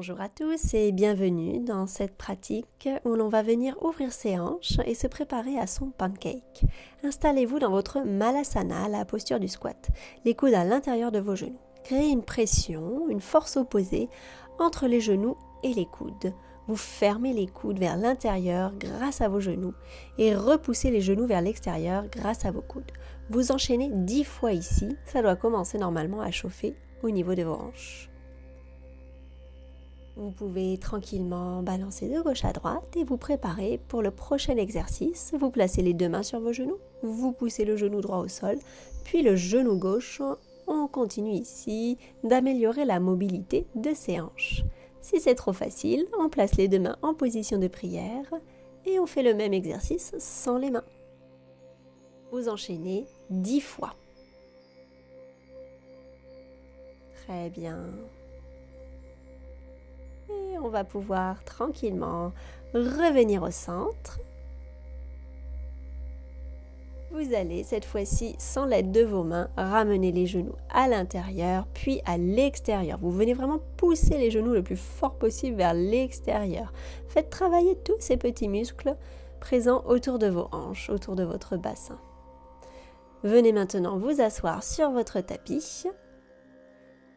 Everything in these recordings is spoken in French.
Bonjour à tous et bienvenue dans cette pratique où l'on va venir ouvrir ses hanches et se préparer à son pancake. Installez-vous dans votre malasana, la posture du squat, les coudes à l'intérieur de vos genoux. Créez une pression, une force opposée entre les genoux et les coudes. Vous fermez les coudes vers l'intérieur grâce à vos genoux et repoussez les genoux vers l'extérieur grâce à vos coudes. Vous enchaînez 10 fois ici, ça doit commencer normalement à chauffer au niveau de vos hanches. Vous pouvez tranquillement balancer de gauche à droite et vous préparer pour le prochain exercice. Vous placez les deux mains sur vos genoux, vous poussez le genou droit au sol, puis le genou gauche. On continue ici d'améliorer la mobilité de ses hanches. Si c'est trop facile, on place les deux mains en position de prière et on fait le même exercice sans les mains. Vous enchaînez 10 fois. Très bien. Et on va pouvoir tranquillement revenir au centre. Vous allez cette fois-ci, sans l'aide de vos mains, ramener les genoux à l'intérieur puis à l'extérieur. Vous venez vraiment pousser les genoux le plus fort possible vers l'extérieur. Faites travailler tous ces petits muscles présents autour de vos hanches, autour de votre bassin. Venez maintenant vous asseoir sur votre tapis.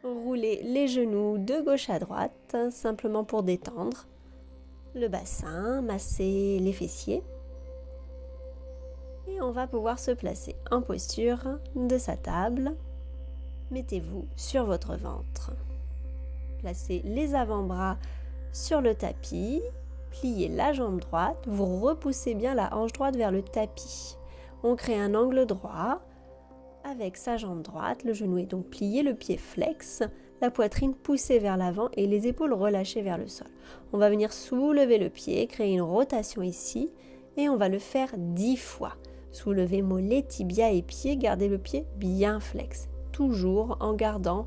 Roulez les genoux de gauche à droite, simplement pour détendre le bassin, masser les fessiers. Et on va pouvoir se placer en posture de sa table. Mettez-vous sur votre ventre. Placez les avant-bras sur le tapis. Pliez la jambe droite. Vous repoussez bien la hanche droite vers le tapis. On crée un angle droit. Avec sa jambe droite, le genou est donc plié, le pied flex, la poitrine poussée vers l'avant et les épaules relâchées vers le sol. On va venir soulever le pied, créer une rotation ici et on va le faire 10 fois. Soulevez mollets, tibias et pieds, gardez le pied bien flex. Toujours en gardant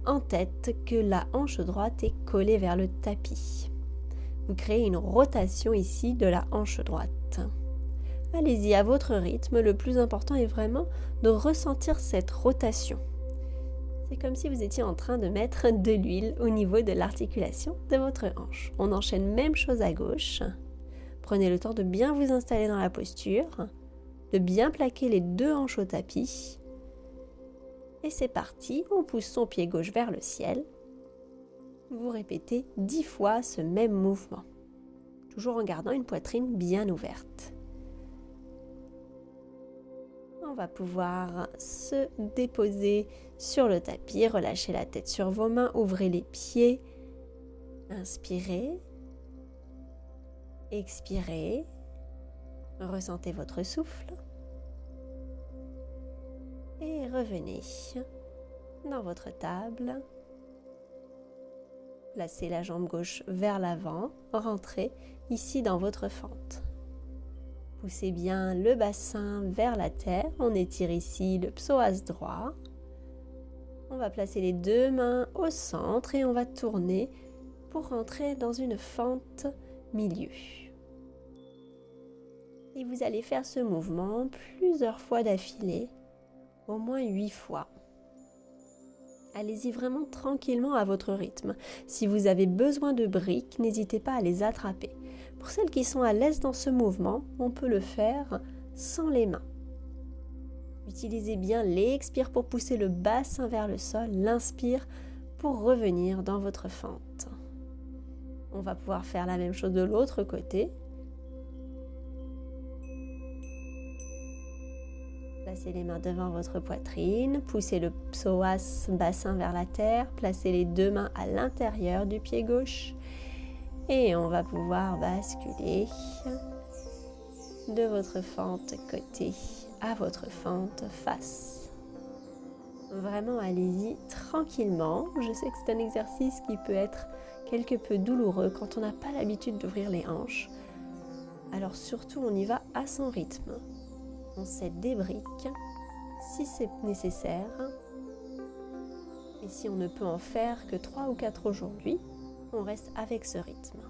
en tête que la hanche droite est collée vers le tapis. Vous créez une rotation ici de la hanche droite. Allez-y à votre rythme, le plus important est vraiment de ressentir cette rotation. C'est comme si vous étiez en train de mettre de l'huile au niveau de l'articulation de votre hanche. On enchaîne même chose à gauche. Prenez le temps de bien vous installer dans la posture, de bien plaquer les deux hanches au tapis. Et c'est parti, on pousse son pied gauche vers le ciel. Vous répétez 10 fois ce même mouvement, toujours en gardant une poitrine bien ouverte. On va pouvoir se déposer sur le tapis, relâchez la tête sur vos mains, ouvrez les pieds, inspirez, expirez, ressentez votre souffle et revenez dans votre table. Placez la jambe gauche vers l'avant, rentrez ici dans votre fente. Poussez bien le bassin vers la terre. On étire ici le psoas droit. On va placer les deux mains au centre et on va tourner pour rentrer dans une fente milieu. Et vous allez faire ce mouvement plusieurs fois d'affilée, au moins 8 fois. Allez-y vraiment tranquillement à votre rythme. Si vous avez besoin de briques, n'hésitez pas à les attraper. Pour celles qui sont à l'aise dans ce mouvement, on peut le faire sans les mains. Utilisez bien l'expire pour pousser le bassin vers le sol, l'inspire pour revenir dans votre fente. On va pouvoir faire la même chose de l'autre côté. Placez les mains devant votre poitrine, poussez le psoas bassin vers la terre, placez les deux mains à l'intérieur du pied gauche et on va pouvoir basculer de votre fente côté à votre fente face. Vraiment, allez-y tranquillement. Je sais que c'est un exercice qui peut être quelque peu douloureux quand on n'a pas l'habitude d'ouvrir les hanches. Alors surtout, on y va à son rythme. On s'aide des briques si c'est nécessaire. Et si on ne peut en faire que 3 ou 4 aujourd'hui, on reste avec ce rythme.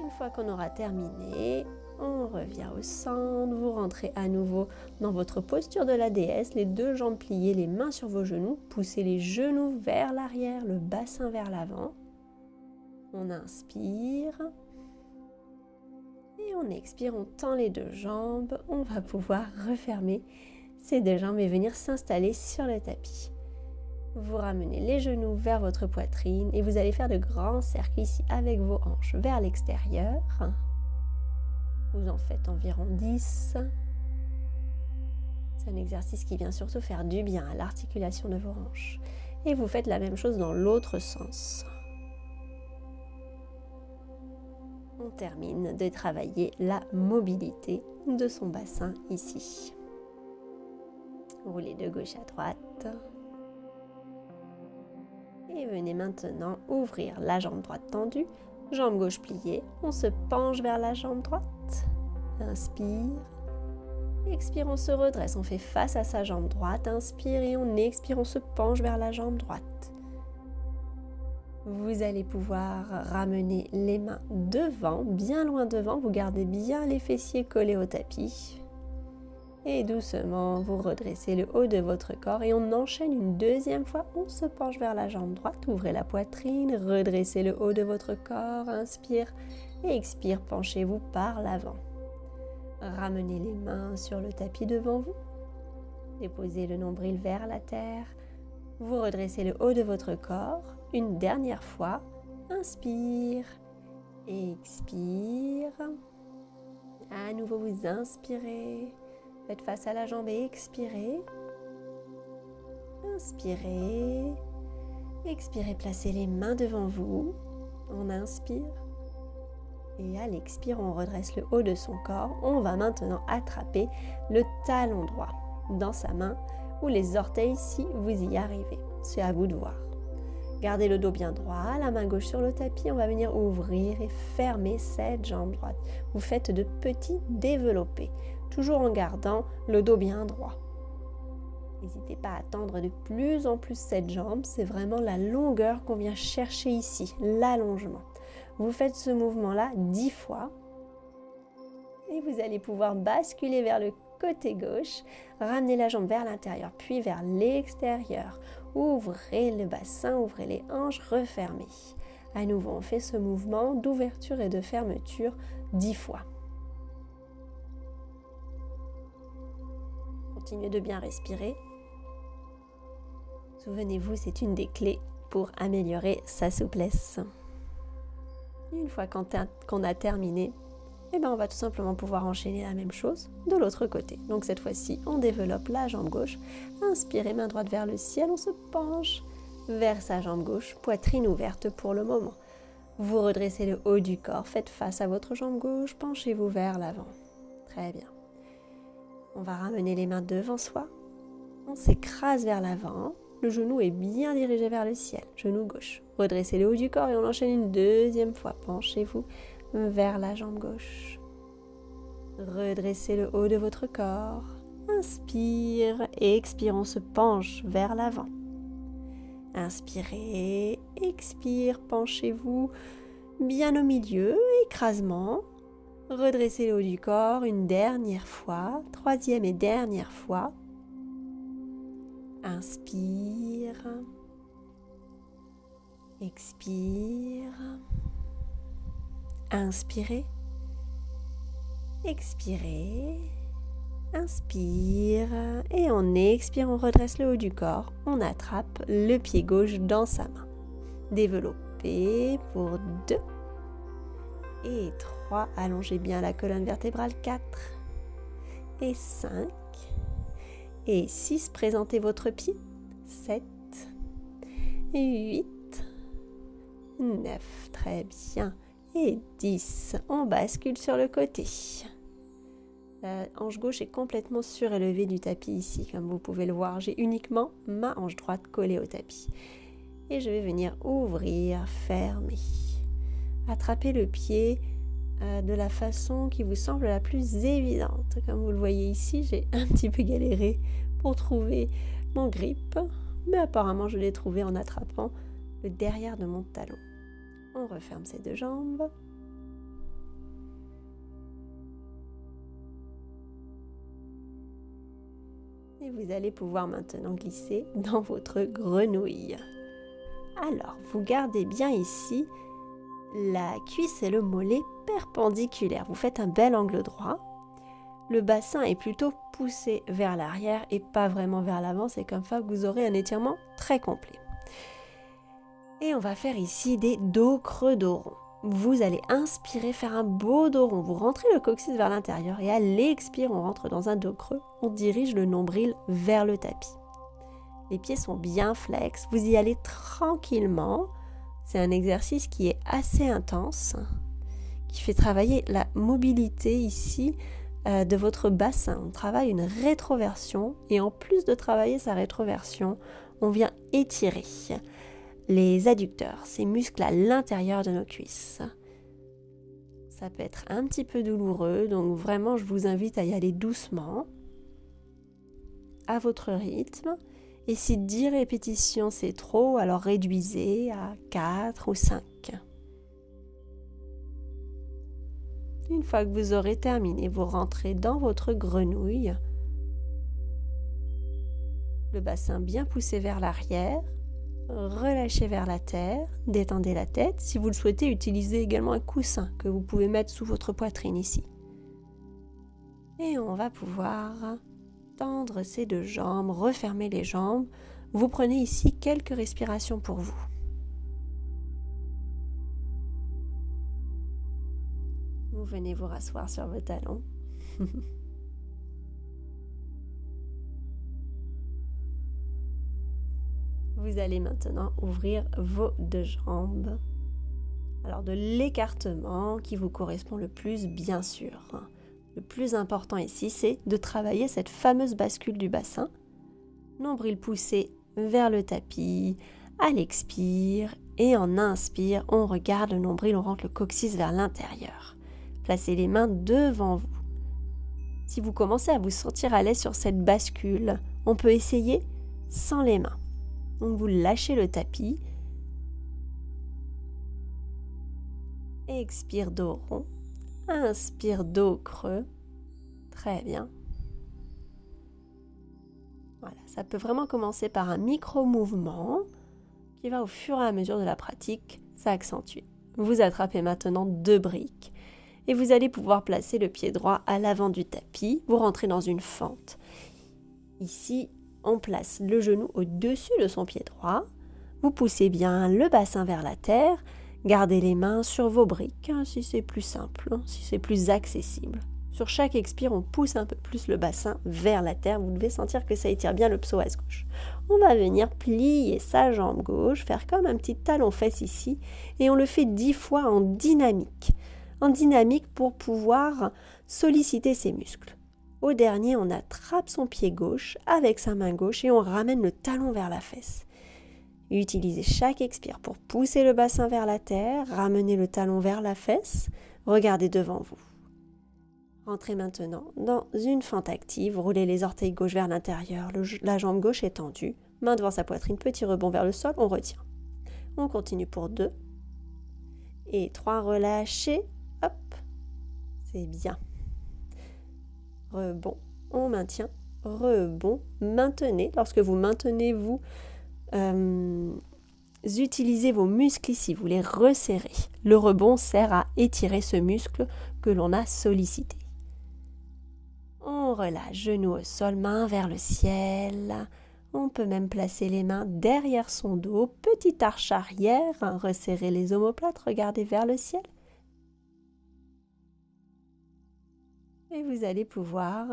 Une fois qu'on aura terminé, On revient au centre, vous rentrez à nouveau dans votre posture de la déesse, les deux jambes pliées, les mains sur vos genoux, poussez les genoux vers l'arrière, le bassin vers l'avant. On inspire et on expire, on tend les deux jambes, on va pouvoir refermer ces deux jambes et venir s'installer sur le tapis. Vous ramenez les genoux vers votre poitrine et vous allez faire de grands cercles ici avec vos hanches vers l'extérieur. Vous en faites environ 10. C'est un exercice qui vient surtout faire du bien à l'articulation de vos hanches. Et vous faites la même chose dans l'autre sens. On termine de travailler la mobilité de son bassin ici. Roulez de gauche à droite. Et venez maintenant ouvrir la jambe droite tendue, jambe gauche pliée. On se penche vers la jambe droite. Inspire. Expire, on se redresse. On fait face à sa jambe droite. Inspire et on expire, on se penche vers la jambe droite. Vous allez pouvoir ramener les mains devant, bien loin devant. Vous gardez bien les fessiers collés au tapis. Et doucement, vous redressez le haut de votre corps et on enchaîne une deuxième fois. On se penche vers la jambe droite, ouvrez la poitrine, redressez le haut de votre corps, inspire et expire, penchez-vous par l'avant. Ramenez les mains sur le tapis devant vous, déposez le nombril vers la terre, vous redressez le haut de votre corps. Une dernière fois, inspire, expire. À nouveau, vous inspirez. Faites face à la jambe et expirez. Inspirez. Expirez, placez les mains devant vous. On inspire. Et à l'expire, on redresse le haut de son corps. On va maintenant attraper le talon droit dans sa main ou les orteils si vous y arrivez. C'est à vous de voir. Gardez le dos bien droit, la main gauche sur le tapis. On va venir ouvrir et fermer cette jambe droite. Vous faites de petits développés, toujours en gardant le dos bien droit. N'hésitez pas à tendre de plus en plus cette jambe. C'est vraiment la longueur qu'on vient chercher ici, l'allongement. Vous faites ce mouvement-là 10 fois. Et vous allez pouvoir basculer vers le côté gauche. Ramenez la jambe vers l'intérieur, puis vers l'extérieur. Ouvrez le bassin, ouvrez les hanches, refermez. À nouveau, on fait ce mouvement d'ouverture et de fermeture 10 fois. Continuez de bien respirer. Souvenez-vous, c'est une des clés pour améliorer sa souplesse. Une fois qu'on a terminé, on va tout simplement pouvoir enchaîner la même chose de l'autre côté. Donc cette fois-ci, on développe la jambe gauche. Inspirez, main droite vers le ciel, on se penche vers sa jambe gauche, poitrine ouverte pour le moment. Vous redressez le haut du corps, faites face à votre jambe gauche, penchez-vous vers l'avant. Très bien. On va ramener les mains devant soi. On s'écrase vers l'avant. Le genou est bien dirigé vers le ciel, genou gauche. Redressez le haut du corps et on enchaîne une deuxième fois. Penchez-vous vers la jambe gauche. Redressez le haut de votre corps. Inspire et expire, on se penche vers l'avant. Inspirez, expire, penchez-vous bien au milieu, écrasement. Redressez le haut du corps une dernière fois, troisième et dernière fois. Inspire, expire, inspirez, expirez, inspire et on expire, on redresse le haut du corps, on attrape le pied gauche dans sa main. Développez pour 2 et 3, allongez bien la colonne vertébrale, 4 et 5 et 6, présentez votre pied, 7 et 8, 9, très bien, et 10, on bascule sur le côté. La hanche gauche est complètement surélevée du tapis ici, comme vous pouvez le voir, j'ai uniquement ma hanche droite collée au tapis. Et je vais venir ouvrir, fermer. Attrapez le pied de la façon qui vous semble la plus évidente. Comme vous le voyez ici, j'ai un petit peu galéré pour trouver mon grip, mais apparemment je l'ai trouvé en attrapant le derrière de mon talon. On referme ces deux jambes. vous allez pouvoir maintenant glisser dans votre grenouille. Alors, vous gardez bien ici la cuisse et le mollet perpendiculaires. Vous faites un bel angle droit. Le bassin est plutôt poussé vers l'arrière et pas vraiment vers l'avant. C'est comme ça que vous aurez un étirement très complet. Et on va faire ici des dos creux, dos rond. Vous allez inspirer, faire un beau dos rond. Vous rentrez le coccyx vers l'intérieur et à l'expire, on rentre dans un dos creux. On dirige le nombril vers le tapis. Les pieds sont bien flex. Vous y allez tranquillement. C'est un exercice qui est assez intense, qui fait travailler la mobilité ici de votre bassin. On travaille une rétroversion et en plus de travailler sa rétroversion, on vient étirer les adducteurs, ces muscles à l'intérieur de nos cuisses. Ça peut être un petit peu douloureux, donc vraiment je vous invite à y aller doucement, à votre rythme. Et si 10 répétitions c'est trop, alors réduisez à 4 ou 5. Une fois que vous aurez terminé, vous rentrez dans votre grenouille. Le bassin bien poussé vers l'arrière. Relâchez vers la terre, détendez la tête. Si vous le souhaitez, utilisez également un coussin que vous pouvez mettre sous votre poitrine ici. Et on va pouvoir tendre ses deux jambes, refermer les jambes. Vous prenez ici quelques respirations pour vous. Vous venez vous rasseoir sur vos talons. Vous allez maintenant ouvrir vos deux jambes. Alors de l'écartement qui vous correspond le plus, bien sûr. Le plus important ici, c'est de travailler cette fameuse bascule du bassin. Nombril poussé vers le tapis, à l'expire et en inspire, on regarde le nombril, on rentre le coccyx vers l'intérieur. Placez les mains devant vous. Si vous commencez à vous sentir à l'aise sur cette bascule, on peut essayer sans les mains. Donc vous lâchez le tapis. Expire dos rond. Inspire dos creux. Très bien. Voilà, ça peut vraiment commencer par un micro-mouvement qui va au fur et à mesure de la pratique s'accentuer. Vous attrapez maintenant 2 briques et vous allez pouvoir placer le pied droit à l'avant du tapis. Vous rentrez dans une fente. Ici, on place le genou au-dessus de son pied droit. Vous poussez bien le bassin vers la terre. Gardez les mains sur vos briques, si c'est plus simple, si c'est plus accessible. Sur chaque expire, on pousse un peu plus le bassin vers la terre. Vous devez sentir que ça étire bien le psoas gauche. On va venir plier sa jambe gauche, faire comme un petit talon-fesse ici. Et on le fait 10 fois en dynamique. En dynamique pour pouvoir solliciter ses muscles. Au dernier, on attrape son pied gauche avec sa main gauche et on ramène le talon vers la fesse. Utilisez chaque expire pour pousser le bassin vers la terre, ramener le talon vers la fesse, regardez devant vous. Rentrez maintenant dans une fente active, roulez les orteils gauche vers l'intérieur, la jambe gauche est tendue, main devant sa poitrine, petit rebond vers le sol, on retient. On continue pour 2 et 3, relâchez, hop, c'est bien. Rebond, on maintient, rebond, maintenez. Lorsque vous maintenez, vous utilisez vos muscles ici, vous les resserrez. Le rebond sert à étirer ce muscle que l'on a sollicité. On relâche, genou au sol, main vers le ciel. On peut même placer les mains derrière son dos, petite arche arrière, resserrer les omoplates, regardez vers le ciel. Et vous allez pouvoir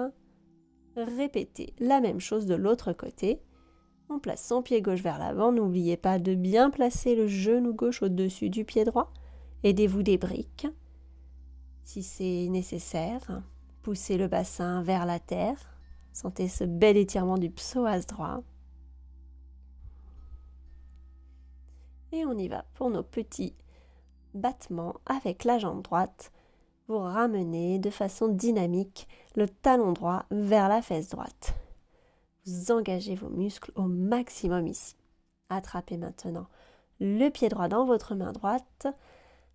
répéter la même chose de l'autre côté. On place son pied gauche vers l'avant. N'oubliez pas de bien placer le genou gauche au-dessus du pied droit. Aidez-vous des briques. Si c'est nécessaire, poussez le bassin vers la terre. Sentez ce bel étirement du psoas droit. Et on y va pour nos petits battements avec la jambe droite. Vous ramenez de façon dynamique le talon droit vers la fesse droite. Vous engagez vos muscles au maximum ici. Attrapez maintenant le pied droit dans votre main droite.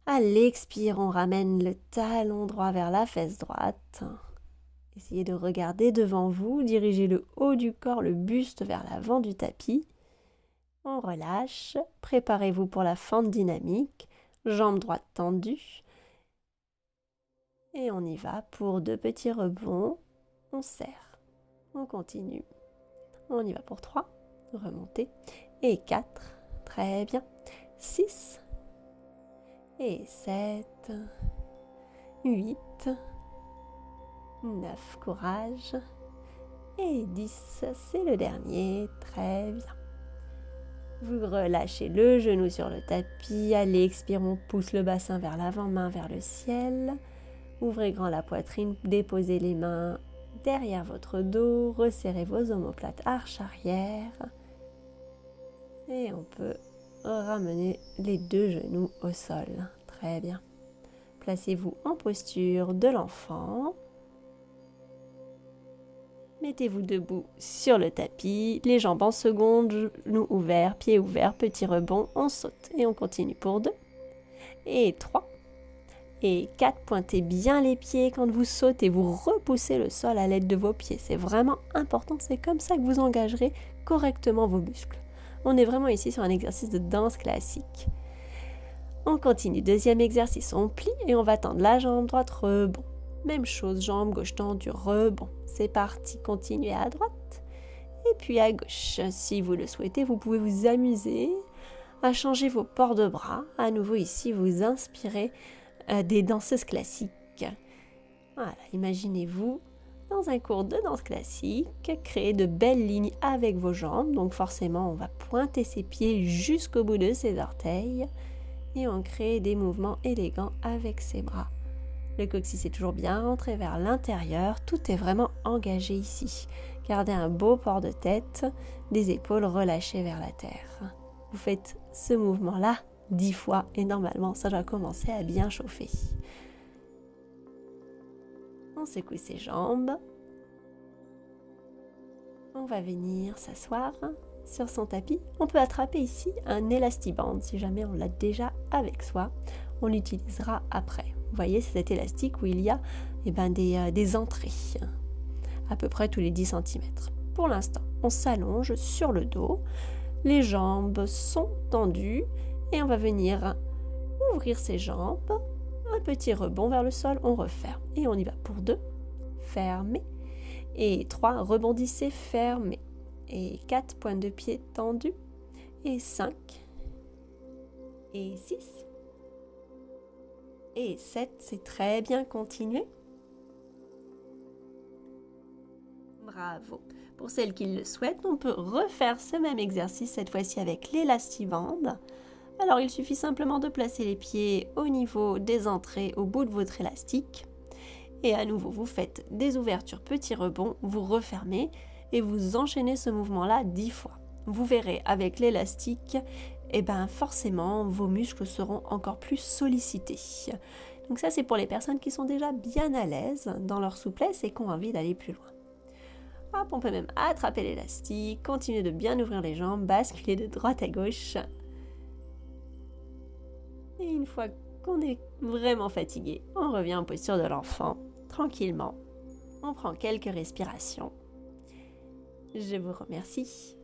À l'expire, on ramène le talon droit vers la fesse droite. Essayez de regarder devant vous, dirigez le haut du corps, le buste vers l'avant du tapis. On relâche, préparez-vous pour la fente dynamique, jambes droites tendues. Et on y va pour 2 petits rebonds. On serre, on continue. On y va pour 3, remontez. Et 4, très bien. 6, et 7, 8, 9, courage. Et 10, c'est le dernier, très bien. Vous relâchez le genou sur le tapis, allez, expire, on pousse le bassin vers l'avant, main vers le ciel. Ouvrez grand la poitrine, déposez les mains derrière votre dos, resserrez vos omoplates, arche arrière. Et on peut ramener les 2 genoux au sol. Très bien. Placez-vous en posture de l'enfant. Mettez-vous debout sur le tapis, les jambes en seconde, genoux ouverts, pieds ouverts, petit rebond, on saute et on continue pour 2 et 3 et 4. Pointez bien les pieds quand vous sautez, vous repoussez le sol à l'aide de vos pieds. C'est vraiment important, c'est comme ça que vous engagerez correctement vos muscles. On est vraiment ici sur un exercice de danse classique. On continue, 2e exercice, on plie et on va tendre la jambe droite, rebond. Même chose, jambe gauche tendue, rebond. C'est parti, continuez à droite et puis à gauche. Si vous le souhaitez, vous pouvez vous amuser à changer vos ports de bras. À nouveau ici, vous inspirez des danseuses classiques. Voilà, imaginez-vous dans un cours de danse classique, créer de belles lignes avec vos jambes. Donc forcément, on va pointer ses pieds jusqu'au bout de ses orteils et on crée des mouvements élégants avec ses bras. Le coccyx est toujours bien rentré vers l'intérieur, tout est vraiment engagé ici. Gardez un beau port de tête, des épaules relâchées vers la terre. Vous faites ce mouvement-là 10 fois et normalement ça doit commencer à bien chauffer. On secoue ses jambes. On va venir s'asseoir sur son tapis. On peut attraper ici un élastiband si jamais on l'a déjà avec soi. On l'utilisera après. Vous voyez, c'est cet élastique où il y a des entrées, à peu près tous les 10 cm. Pour l'instant, on s'allonge sur le dos, les jambes sont tendues et on va venir ouvrir ses jambes, un petit rebond vers le sol, on referme et on y va pour 2, fermez, et 3, rebondissez, fermez, et 4, pointe de pied tendue, et 5, et 6, et 7, c'est très bien, continuez. Bravo. Pour celles qui le souhaitent, on peut refaire ce même exercice, cette fois-ci avec l'élastiband. Alors, il suffit simplement de placer les pieds au niveau des entrées, au bout de votre élastique. Et à nouveau, vous faites des ouvertures, petits rebonds, vous refermez et vous enchaînez ce mouvement-là 10 fois. Vous verrez, avec l'élastique, forcément, vos muscles seront encore plus sollicités. Donc ça, c'est pour les personnes qui sont déjà bien à l'aise dans leur souplesse et qui ont envie d'aller plus loin. Hop, on peut même attraper l'élastique, continuer de bien ouvrir les jambes, basculer de droite à gauche. Et une fois qu'on est vraiment fatigué, on revient en posture de l'enfant, tranquillement. On prend quelques respirations. Je vous remercie.